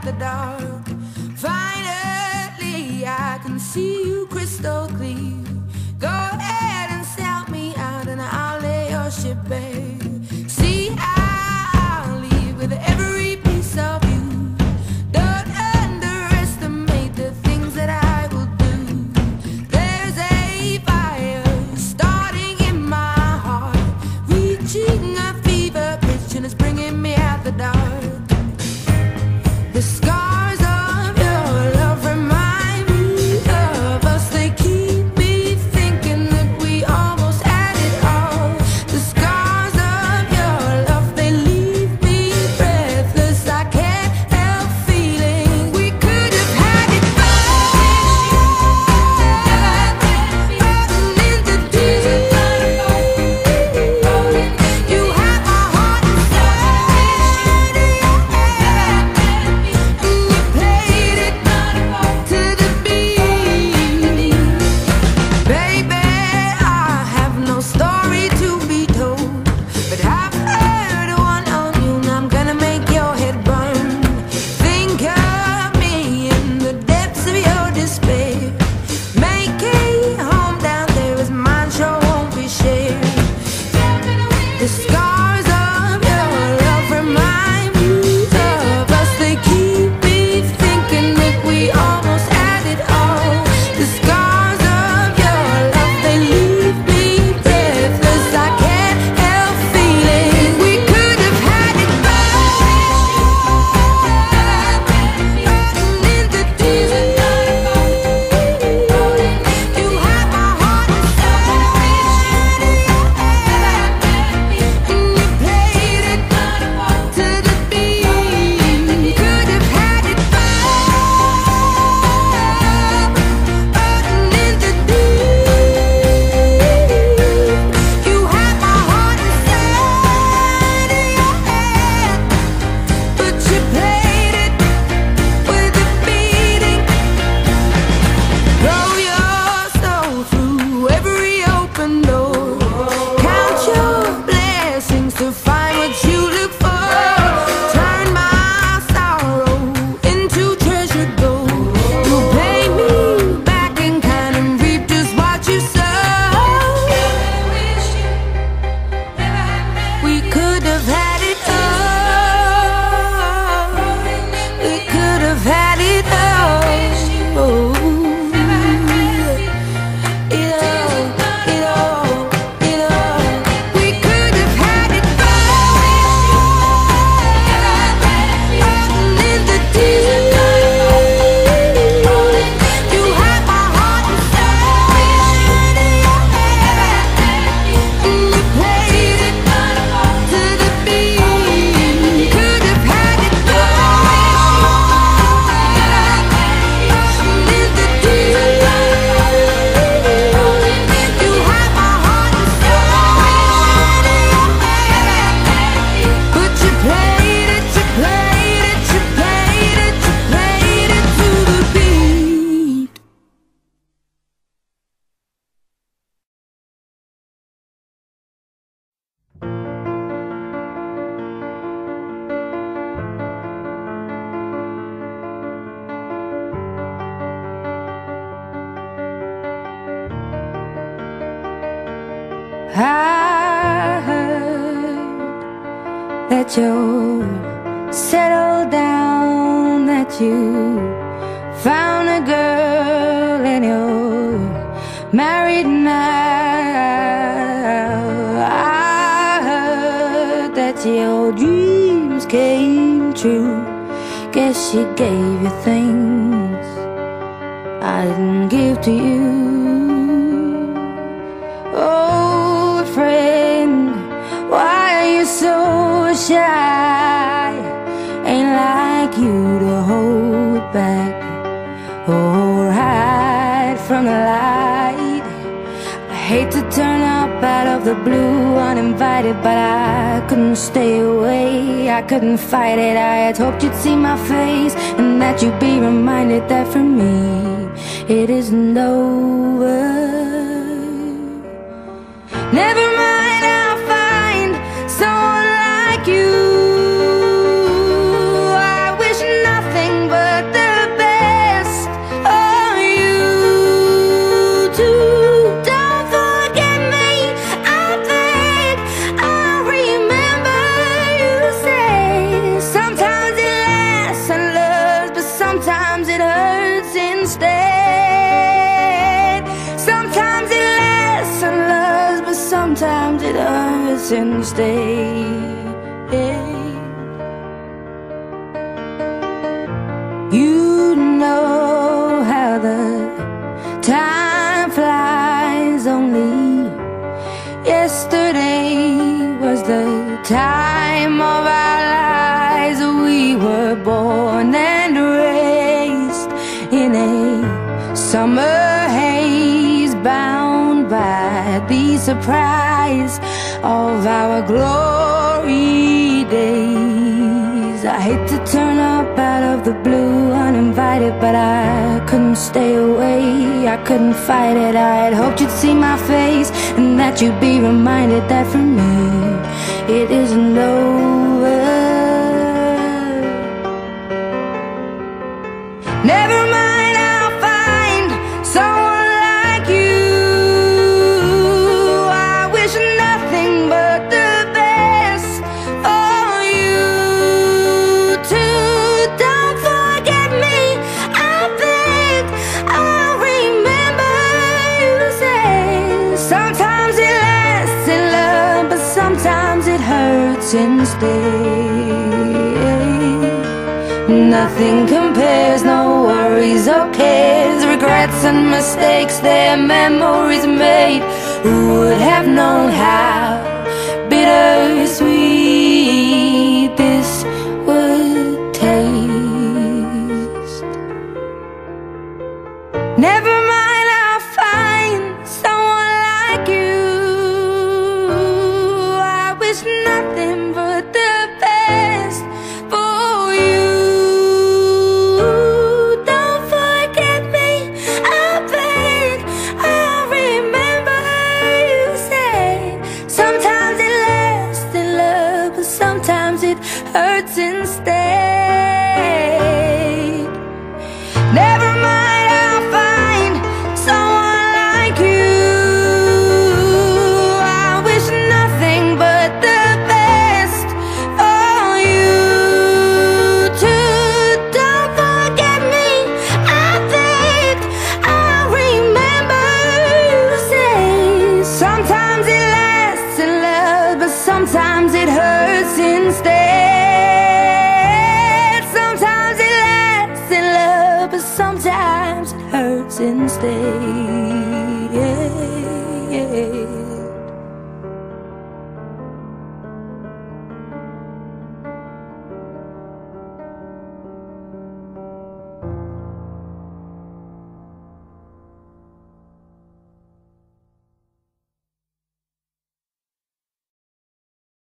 the dark. Finally, I can see you crystal clear. Go ahead and sell me out and I'll lay your ship bare. See, I'll leave with every piece of you. Don't underestimate the things that I will do. There's a fire starting in my heart, reaching a fever pitch and it's bringing me out the dark. The scars of your love remind me of us. They keep me thinking that we almost had it all. The scars of your love, they leave me breathless. I can't help feeling we could have had it all. Falling into deep. You have my heart inside of your hand, and you played it to the beat. Baby, I have no story to be told, but I've heard one on you and I'm gonna make your head burn. Think of me in the depths of your despair. Make a home down there as mine sure won't be shared. The scars of your love remind me of us. They keep me thinking that we almost had it all. The scars of your love, they leave me breathless. I can't help feeling we could have had it all. Falling into deep. You have my heart inside of your hand, and you played it to the beat. Could have had it all. Falling into deep. You have my heart inside of your hand, but you played it with a beating. Throw your soul through every open door. Count your blessings to find what you look for. Turn my sorrow into treasured gold. You pay me back in kind and reap just what you sow. We could have had it all. We could have had it all. It all. We could have had it all. Falling into deep. You have my heart inside of your hand, and you played it to the beat. Could have had it all. Falling into deep. You have my heart inside of your hand, but you played it to the beat. I heard that you're settled down, that you found a girl and you're married now. I heard that your dreams came true. Guess she gave you things I didn't give to you. Oh, friend, why are you so shy? Ain't like you to hold back or hide from the light. I hate to turn up out of the blue uninvited, but I couldn't stay away. I couldn't fight it. I had hoped you'd see my face and that you'd be reminded that for me it isn't over. Never mind, I'll find someone like you. I wish nothing sometimes it hurts instead. Sometimes it lasts and loves, but sometimes it hurts instead. You know how the time flies. Only yesterday was the time of our lives. We were born and raised in a summer haze, bound by the surprise of our glory days. I hate to turn up out of the blue uninvited, but I couldn't stay away, I couldn't fight it. I had hoped you'd see my face and that you'd be reminded that for me it isn't over. Never mind, I'll find someone like you. I wish nothing but the best for you too. Don't forget me, I beg. I'll remember you say sometimes it lasts in love, but sometimes it hurts instead. Nothing compares, no worries or cares, regrets and mistakes, their memories made. Who would have known how bittersweet this would taste? Never mind, I'll find someone like you. I wish nothing but the best for you. Don't forget me, I beg. I'll remember you say sometimes it lasts in love, but sometimes it hurts instead. Never mind, I'll find someone like you. I wish nothing but the best for you too. Don't forget me, I beg. I'll remember you say sometimes it lasts in love, but sometimes it hurts instead. Sometimes it lasts in love, but sometimes it hurts instead.